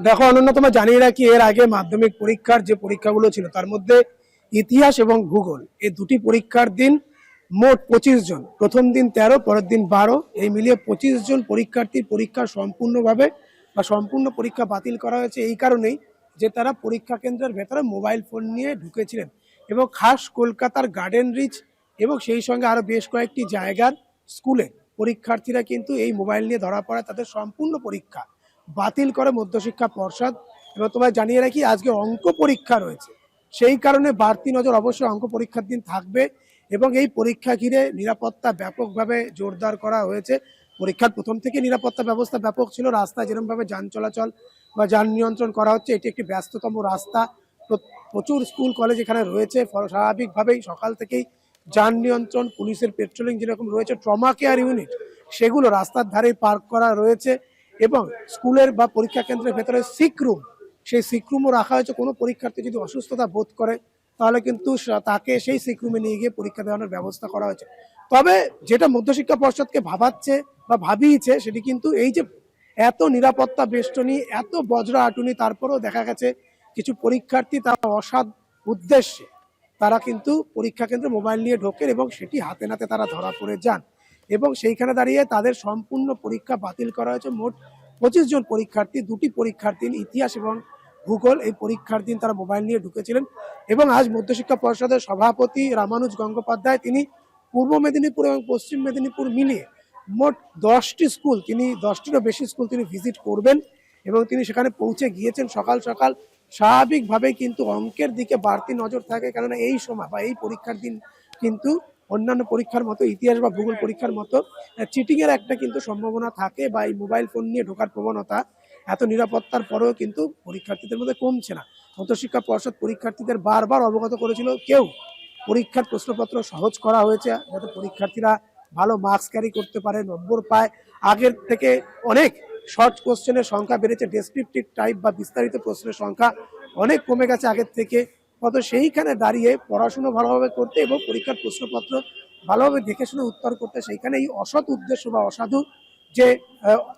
দেখো অনন্য, তোমার জানিয়ে রাখি এর আগে মাধ্যমিক পরীক্ষার যে পরীক্ষাগুলো ছিল তার মধ্যে ইতিহাস এবং ভূগোল এই দুটি পরীক্ষার দিন মোট 25 জন, প্রথম দিন 13, পরের দিন 12, এই মিলিয়ে 25 জন পরীক্ষার্থীর পরীক্ষা সম্পূর্ণভাবে বা সম্পূর্ণ পরীক্ষা বাতিল করা হয়েছে এই কারণেই যে তারা পরীক্ষা কেন্দ্রের ভেতরে মোবাইল ফোন নিয়ে ঢুকেছিলেন। এবং খাস কলকাতার গার্ডেন রিচ এবং সেই সঙ্গে আরো বেশ কয়েকটি জায়গার স্কুলে পরীক্ষার্থীরা কিন্তু এই মোবাইল নিয়ে ধরা পড়ায় তাদের সম্পূর্ণ পরীক্ষা বাতিল করে মধ্যশিক্ষা পর্ষদ। এবং তোমায় জানিয়ে রাখি আজকে অঙ্ক পরীক্ষা রয়েছে, সেই কারণে বাড়তি নজর অবশ্যই অঙ্ক পরীক্ষার দিন থাকবে। এবং এই পরীক্ষা ঘিরে নিরাপত্তা ব্যাপকভাবে জোরদার করা হয়েছে। পরীক্ষার প্রথম থেকে নিরাপত্তা ব্যবস্থা ব্যাপক ছিল। রাস্তায় যেরকমভাবে যান চলাচল বা যান নিয়ন্ত্রণ করা হচ্ছে, এটি একটি ব্যস্ততম রাস্তা। প্রচুর স্কুল কলেজ এখানে রয়েছে, স্বাভাবিকভাবেই সকাল থেকেই যান নিয়ন্ত্রণ, পুলিশের পেট্রোলিং যেরকম রয়েছে, ট্রমা কেয়ার ইউনিট সেগুলো রাস্তার ধারেই পার্ক করা রয়েছে। এবং স্কুলের বা পরীক্ষা কেন্দ্রের ভেতরে সিক রুম, সেই সিক রুমও রাখা হয়েছে। কোনো পরীক্ষার্থী যদি অসুস্থতা বোধ করে তাহলে কিন্তু তাকে সেই সিক রুমে নিয়ে গিয়ে পরীক্ষা দেওয়ানোর ব্যবস্থা করা হয়েছে। তবে যেটা মধ্যশিক্ষা পর্ষদকে ভাবাচ্ছে বা ভাবিয়েছে সেটি কিন্তু এই যে এত নিরাপত্তা বেষ্টনী, এত বজ্রা আটুনি, তারপরেও দেখা গেছে কিছু পরীক্ষার্থী তারা অসৎ উদ্দেশ্যে তারা কিন্তু পরীক্ষা কেন্দ্রে মোবাইল নিয়ে ঢোকেন এবং সেটি হাতে নাতে তারা ধরা পড়ে যান। এবং সেইখানে দাঁড়িয়ে তাদের সম্পূর্ণ পরীক্ষা বাতিল করা হয়েছে। মোট 25 জন পরীক্ষার্থী, দুটি পরীক্ষার দিন ইতিহাস এবং ভূগোল, এই পরীক্ষার দিন তারা মোবাইল নিয়ে ঢুকেছিলেন। এবং আজ মধ্যশিক্ষা পর্ষদের সভাপতি রামানুজ গঙ্গোপাধ্যায় তিনি পূর্ব মেদিনীপুর এবং পশ্চিম মেদিনীপুর মিলিয়ে মোট 10টি স্কুল, তিনি 10টিরও বেশি স্কুল তিনি ভিজিট করবেন এবং তিনি সেখানে পৌঁছে গিয়েছেন সকাল সকাল। স্বাভাবিকভাবেই কিন্তু অঙ্কের দিকে বাড়তি নজর থাকে, কেননা এই সময় বা এই পরীক্ষার দিন কিন্তু অন্যান্য পরীক্ষার মতো, ইতিহাস বা ভূগোল পরীক্ষার মতো চিটিং এর একটা কিন্তু সম্ভাবনা থাকে, বা এই মোবাইল ফোন নিয়ে ঢোকার প্রবণতা এত নিরাপত্তার পরেও কিন্তু পরীক্ষার্থীদের মধ্যে কমছে না। মধ্যশিক্ষা পর্ষদ পরীক্ষার্থীদের বারবার অবগত করেছিল, কেউ পরীক্ষার প্রশ্নপত্র সহজ করা হয়েছে যাতে পরীক্ষার্থীরা ভালো মার্কস ক্যারি করতে পারে, নম্বর পায়। আগের থেকে অনেক শর্ট কোশ্চেনের সংখ্যা বেড়েছে, ডেসক্রিপটিভ টাইপ বা বিস্তারিত প্রশ্নের সংখ্যা অনেক কমে গেছে আগের থেকে। কত সেইখানে দাঁড়িয়ে পড়াশুনো ভালোভাবে করতে এবং পরীক্ষার প্রশ্নপত্র ভালোভাবে দেখে শুনে উত্তর করতে, সেইখানে এই অসৎ উদ্দেশ্য বা অসাধু যে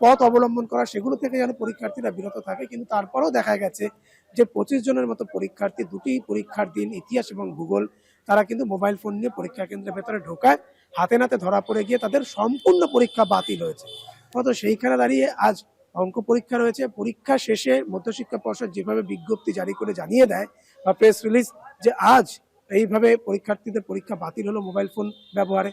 পথ অবলম্বন করা সেগুলো থেকে যেন পরীক্ষার্থীরা বিরত থাকে। কিন্তু তারপরেও দেখা গেছে যে 25 জনের মতো পরীক্ষার্থী দুটি পরীক্ষার দিন ইতিহাস এবং ভূগোল তারা কিন্তু মোবাইল ফোন নিয়ে পরীক্ষা কেন্দ্রের ভেতরে ঢোকায়, হাতে নাতে ধরা পড়ে গিয়ে তাদের সম্পূর্ণ পরীক্ষা বাতিল হয়েছে। তো সেইখানে দাঁড়িয়ে আজ অঙ্ক পরীক্ষা রয়েছে। পরীক্ষা শেষে মধ্যশিক্ষা পর্ষদ যেভাবে বিজ্ঞপ্তি জারি করে জানিয়ে দেয় বা প্রেস রিলিজ যে আজ এইভাবে পরীক্ষার্থীদের পরীক্ষা বাতিল হলো মোবাইল ফোন ব্যবহারে,